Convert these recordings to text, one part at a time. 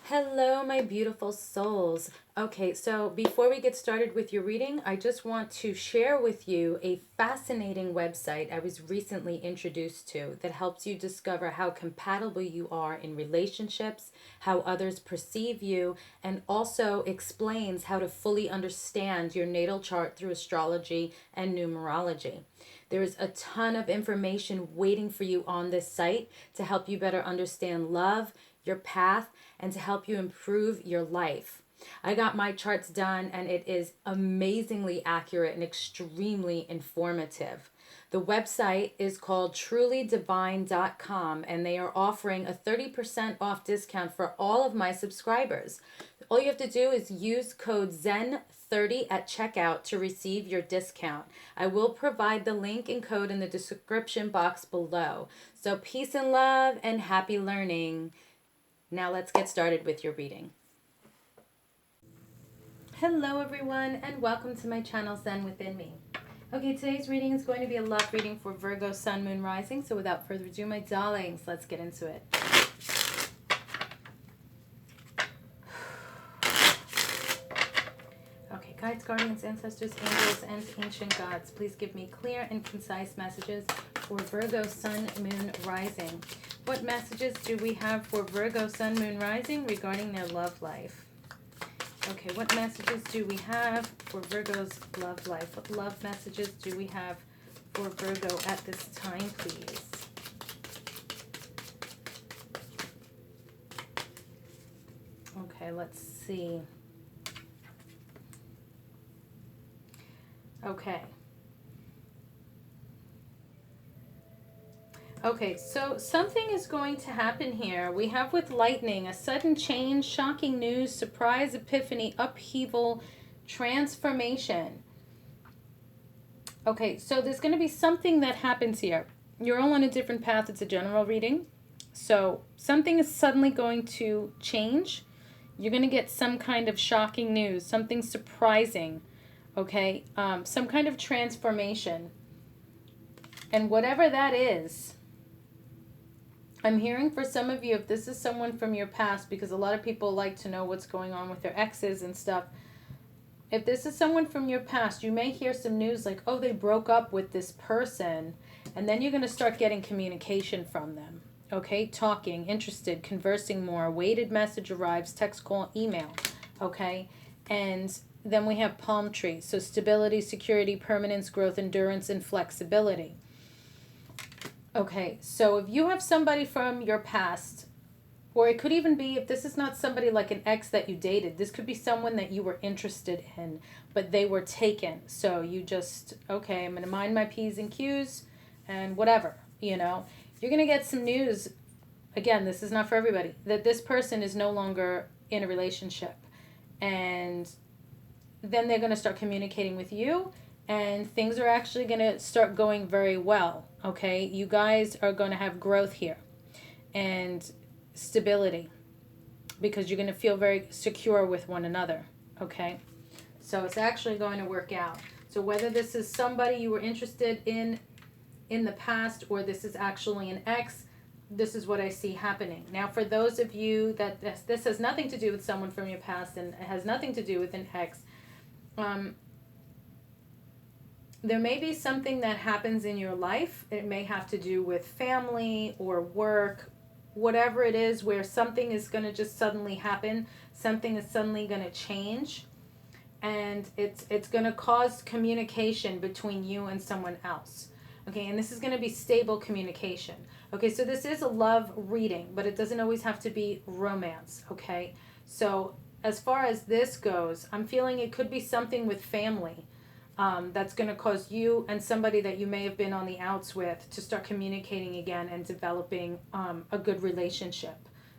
Hello, my beautiful souls. Okay, so before we get started with your reading, I just want to share with you a fascinating website I was recently introduced to that helps you discover how compatible you are in relationships, how others perceive you, and also explains how to fully understand your natal chart through astrology and numerology. There is a ton of information waiting for you on this site to help you better understand love, your path, and to help you improve your life. I got my charts done and it is amazingly accurate and extremely informative. The website is called trulydivine.com and they are offering a 30% off discount for all of my subscribers. All you have to do is use code ZEN30 at checkout to receive your discount. I will provide the link and code in the description box below. So peace and love and happy learning. Now let's get started with your reading. Hello everyone and welcome to my channel Zen Within Me. Okay, today's reading is going to be a love reading for Virgo Sun, Moon, Rising. So without further ado, my darlings, let's get into it. Okay, guides, guardians, ancestors, angels, and ancient gods, please give me clear and concise messages for Virgo Sun, Moon, Rising. What messages do we have for Virgo Sun, Moon, Rising regarding their love life? Okay, what messages do we have for Virgo's love life? What love messages do we have for Virgo at this time, please? Okay, let's see. Okay. Okay, so something is going to happen here. We have with lightning, a sudden change, shocking news, surprise, epiphany, upheaval, transformation. Okay, so there's going to be something that happens here. You're all on a different path. It's a general reading. So something is suddenly going to change. You're going to get some kind of shocking news, something surprising, okay? Some kind of transformation. And whatever that is, I'm hearing for some of you, if this is someone from your past, because a lot of people like to know what's going on with their exes and stuff. If this is someone from your past, you may hear some news like, oh, they broke up with this person. And then you're going to start getting communication from them. Okay, talking, interested, conversing more. Awaited message arrives, text, call, email. Okay, and then we have palm trees. So stability, security, permanence, growth, endurance, and flexibility. Okay, so if you have somebody from your past, or it could even be, if this is not somebody like an ex that you dated, this could be someone that you were interested in, but they were taken. So you just, okay, I'm going to mind my P's and Q's and whatever, you know. You're going to get some news, again, this is not for everybody, that this person is no longer in a relationship. And then they're going to start communicating with you, and things are actually going to start going very well. Okay, you guys are going to have growth here and stability because you're going to feel very secure with one another. Okay, so it's actually going to work out. So whether this is somebody you were interested in the past, or this is actually an ex, this is what I see happening. Now, for those of you that this has nothing to do with someone from your past and it has nothing to do with an ex, there may be something that happens in your life. It may have to do with family or work, whatever it is, where something is going to just suddenly happen. Something is suddenly going to change. And it's going to cause communication between you and someone else. Okay, and this is going to be stable communication. Okay, so this is a love reading, but it doesn't always have to be romance. Okay, so as far as this goes, I'm feeling it could be something with family. That's going to cause you and somebody that you may have been on the outs with to start communicating again and developing a good relationship,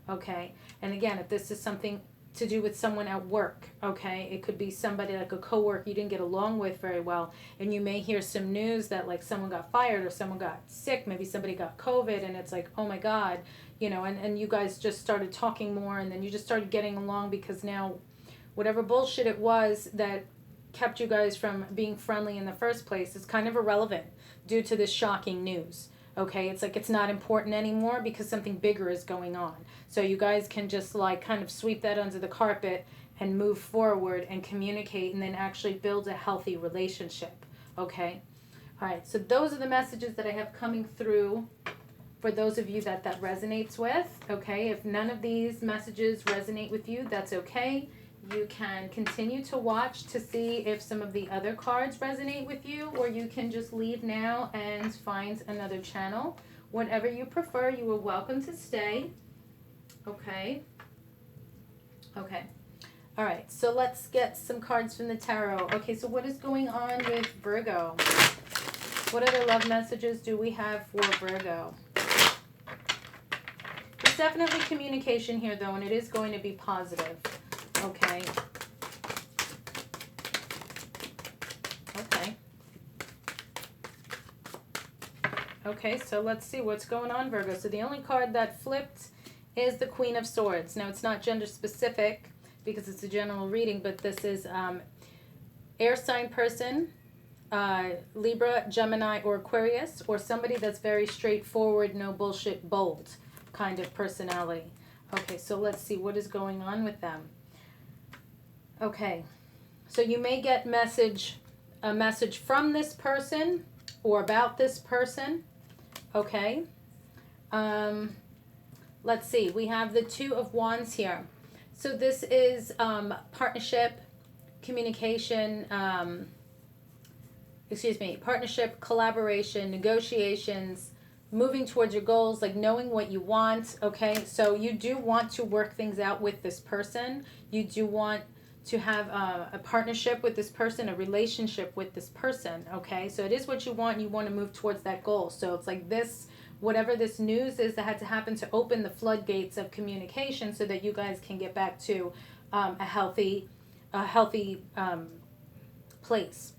okay? And again, if this is something to do with someone at work, okay? It could be somebody like a coworker you didn't get along with very well, and you may hear some news that like someone got fired or someone got sick, maybe somebody got COVID, and it's like, oh my God, you know, and you guys just started talking more, and then you just started getting along because now whatever bullshit it was that kept you guys from being friendly in the first place is kind of irrelevant due to this shocking news. Okay, it's like it's not important anymore because something bigger is going on. So you guys can just like kind of sweep that under the carpet and move forward and communicate and then actually build a healthy relationship. Okay? All right, so those are the messages that I have coming through for those of you that resonates with. Okay, if none of these messages resonate with you, that's okay. You can continue to watch to see if some of the other cards resonate with you, or you can just leave now and find another channel. Whatever you prefer, you are welcome to stay. Okay. Okay. All right, so let's get some cards from the tarot. Okay, so what is going on with Virgo? What other love messages do we have for Virgo? There's definitely communication here, though, and it is going to be positive. Okay. Okay. Okay, so let's see what's going on, Virgo. So the only card that flipped is the Queen of Swords. Now, it's not gender specific because it's a general reading, but this is air sign person, Libra, Gemini, or Aquarius, or somebody that's very straightforward, no bullshit, bold kind of personality. Okay, so let's see what is going on with them. Okay, so you may get a message from this person or about this person. Okay, let's see. We have the Two of Wands here. So this is partnership, communication, partnership, collaboration, negotiations, moving towards your goals, like knowing what you want. Okay, so you do want to work things out with this person. You do want to have a partnership with this person, a relationship with this person. Okay, so it is what you want. You want to move towards that goal. So it's like this, whatever this news is that had to happen to open the floodgates of communication so that you guys can get back to a healthy place.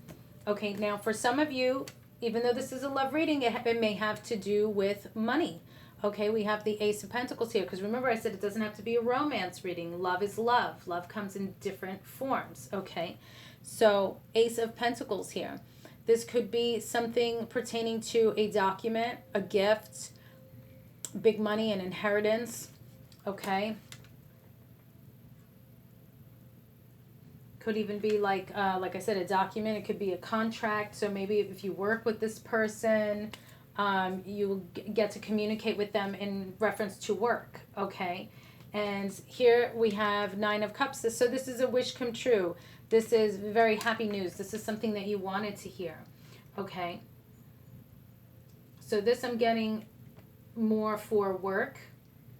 Okay, now for some of you, even though this is a love reading, it may have to do with money. Okay, we have the Ace of Pentacles here, because remember I said it doesn't have to be a romance reading. Love is love. Love comes in different forms, okay? So, Ace of Pentacles here. This could be something pertaining to a document, a gift, big money, an inheritance, okay? Could even be like I said, a document. It could be a contract. So maybe if you work with this person, you will get to communicate with them in reference to work, okay? And here we have Nine of Cups. So this is a wish come true. This is very happy news. This is something that you wanted to hear, okay? So this I'm getting more for work,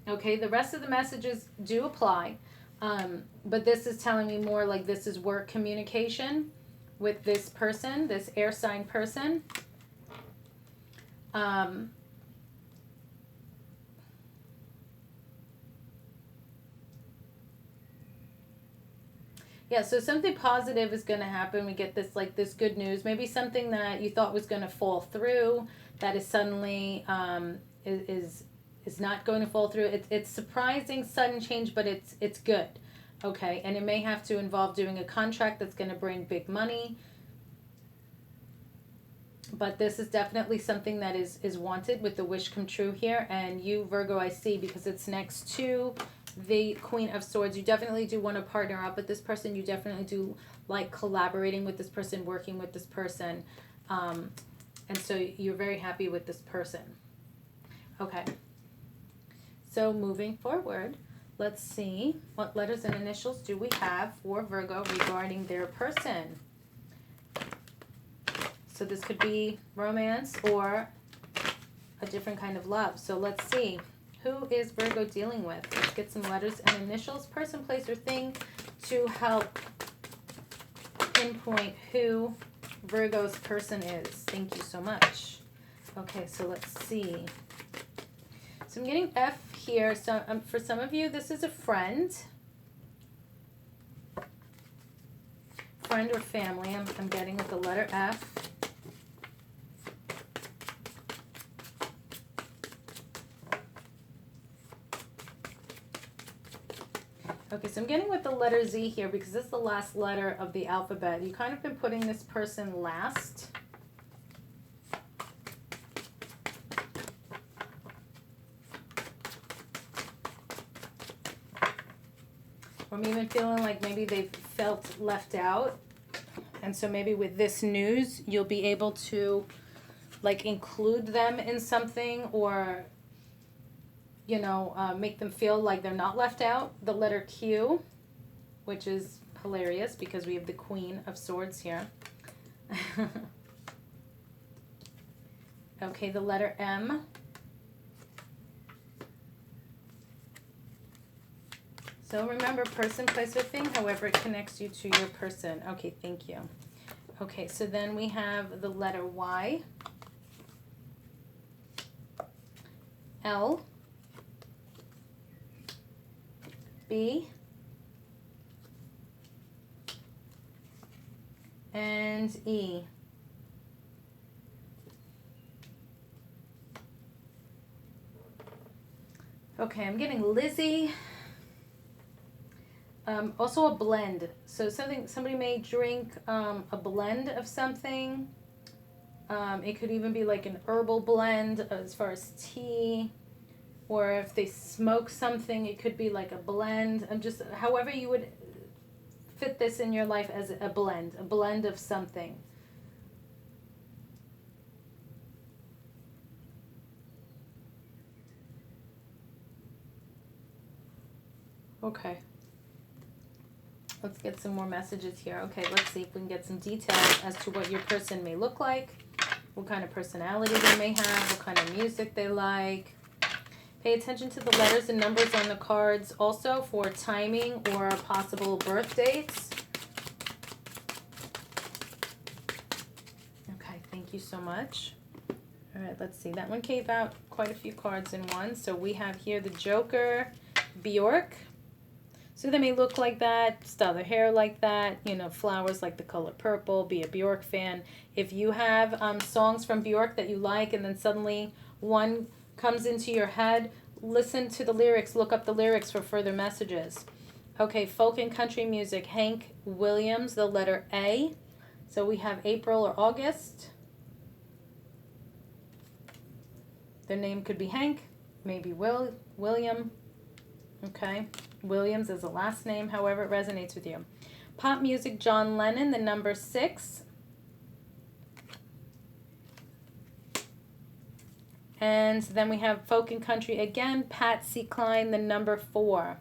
okay? The rest of the messages do apply, but this is telling me more like this is work communication with this person, this air sign person. Yeah, so something positive is going to happen. We get this like this good news. Maybe something that you thought was going to fall through that is suddenly is not going to fall through. It's surprising, sudden change, but it's good. Okay, and it may have to involve doing a contract that's going to bring big money. But this is definitely something that is wanted with the wish come true here. And you, Virgo, I see, because it's next to the Queen of Swords, you definitely do want to partner up with this person. You definitely do like collaborating with this person, working with this person. And so you're very happy with this person. Okay. So moving forward, let's see what letters and initials do we have for Virgo regarding their person. So this could be romance or a different kind of love. So let's see. Who is Virgo dealing with? Let's get some letters and initials, person, place, or thing to help pinpoint who Virgo's person is. Thank you so much. Okay, so let's see. So I'm getting F here. So for some of you, this is a friend. Friend or family, I'm getting with the letter F. Okay, so I'm getting with the letter Z here because this is the last letter of the alphabet. You've kind of been putting this person last. I'm even feeling like maybe they've felt left out. And so maybe with this news, you'll be able to like include them in something, or, you know, make them feel like they're not left out. The letter Q, which is hilarious because we have the Queen of Swords here. Okay, the letter M. So remember, person, place, or thing, however it connects you to your person. Okay, thank you. Okay, so then we have the letter Y, L, B, and E. Okay, I'm getting Lizzie. Also a blend. So somebody may drink a blend of something. It could even be like an herbal blend as far as tea, or if they smoke something, it could be like a blend. Just however you would fit this in your life as a blend of something. Okay. Let's get some more messages here. Okay, let's see if we can get some details as to what your person may look like, what kind of personality they may have, what kind of music they like. Pay attention to the letters and numbers on the cards also for timing or possible birth dates. Okay, thank you so much. All right, let's see. That one gave out quite a few cards in one. So we have here the Joker, Bjork. So they may look like that, style their hair like that, you know, flowers like the color purple, be a Bjork fan. If you have songs from Bjork that you like and then suddenly one comes into your head, listen to the lyrics, look up the lyrics for further messages. Okay, folk and country music, Hank Williams, the letter A. So we have April or August. Their name could be Hank, maybe William. Okay, Williams is a last name, however it resonates with you. Pop music, John Lennon, the number 6. And then we have folk and country again, Patsy Cline, the number 4.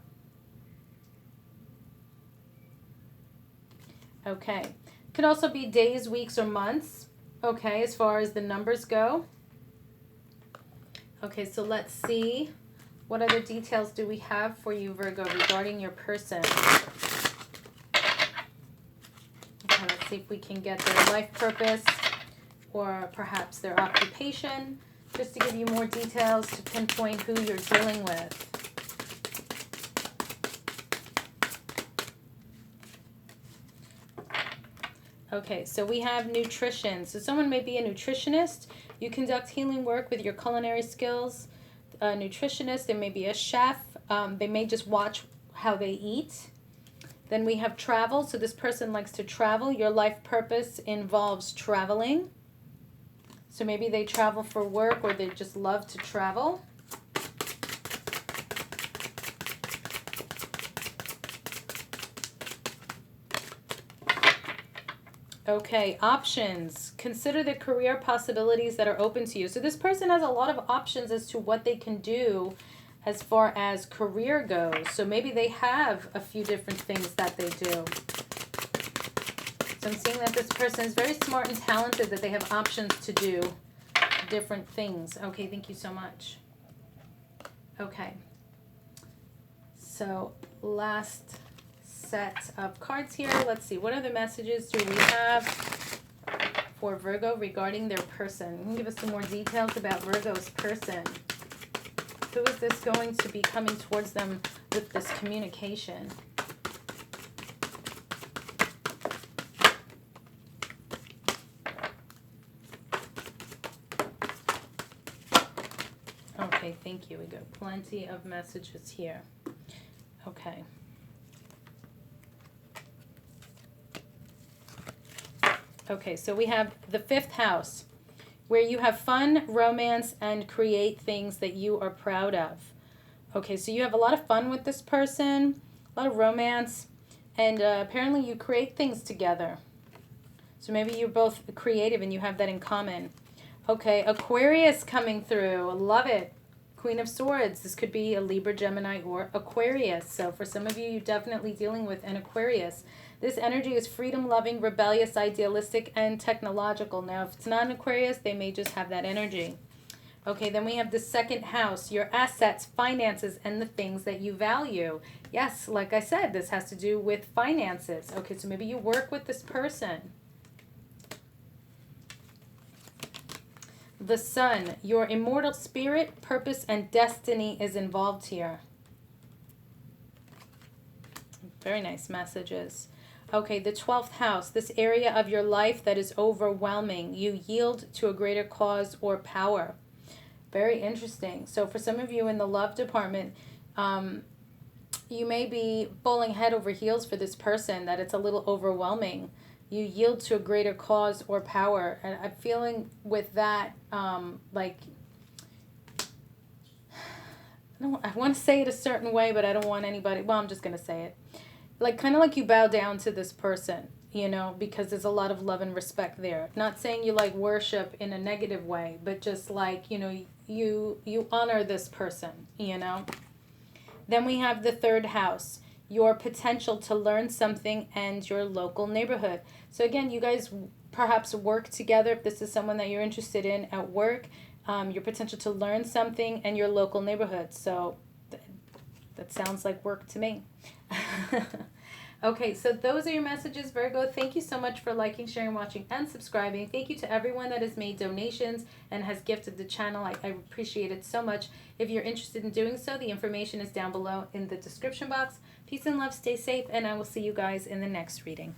Okay, could also be days, weeks, or months, okay, as far as the numbers go. Okay, so let's see. What other details do we have for you, Virgo, regarding your person? Okay, let's see if we can get their life purpose or perhaps their occupation, just to give you more details to pinpoint who you're dealing with. Okay, so we have nutrition. So someone may be a nutritionist. You conduct healing work with your culinary skills. A nutritionist, they may be a chef, they may just watch how they eat. Then we have travel, so this person likes to travel. Your life purpose involves traveling. So maybe they travel for work or they just love to travel. Okay, options. Consider the career possibilities that are open to you. So this person has a lot of options as to what they can do as far as career goes. So maybe they have a few different things that they do. So I'm seeing that this person is very smart and talented, that they have options to do different things. Okay, thank you so much. Okay. So last set of cards here. Let's see, what other messages do we have for Virgo regarding their person? Can you give us some more details about Virgo's person? Who is this going to be coming towards them with this communication? Okay, thank you. We got plenty of messages here. Okay. Okay, so we have the 5th house, where you have fun, romance, and create things that you are proud of. Okay, so you have a lot of fun with this person. A lot of romance. And apparently you create things together. So maybe you're both creative and you have that in common. Okay, Aquarius coming through. Love it. Queen of Swords. This could be a Libra, Gemini, or Aquarius. So for some of you, you're definitely dealing with an Aquarius. This energy is freedom-loving, rebellious, idealistic, and technological. Now, if it's not an Aquarius, they may just have that energy. Okay, then we have the second house, your assets, finances, and the things that you value. Yes, like I said, this has to do with finances. Okay, so maybe you work with this person. The Sun, your immortal spirit, purpose, and destiny is involved here. Very nice messages. Okay, the 12th house, this area of your life that is overwhelming. You yield to a greater cause or power. Very interesting. So for some of you in the love department, you may be falling head over heels for this person, that it's a little overwhelming. You yield to a greater cause or power. And I'm feeling with that, like, I want to say it a certain way, but I don't want anybody, well, I'm just going to say it. Like, kind of like you bow down to this person, you know, because there's a lot of love and respect there. Not saying you like worship in a negative way, but just like, you know, you honor this person, you know. Then we have the third house, your potential to learn something and your local neighborhood. So again, you guys perhaps work together if this is someone that you're interested in at work, your potential to learn something and your local neighborhood. So that sounds like work to me. Okay, so those are your messages, Virgo. Thank you so much for liking, sharing, watching, and subscribing. Thank you to everyone that has made donations and has gifted the channel. I appreciate it so much. If you're interested in doing so, the information is down below in the description box. Peace and love, stay safe, and I will see you guys in the next reading.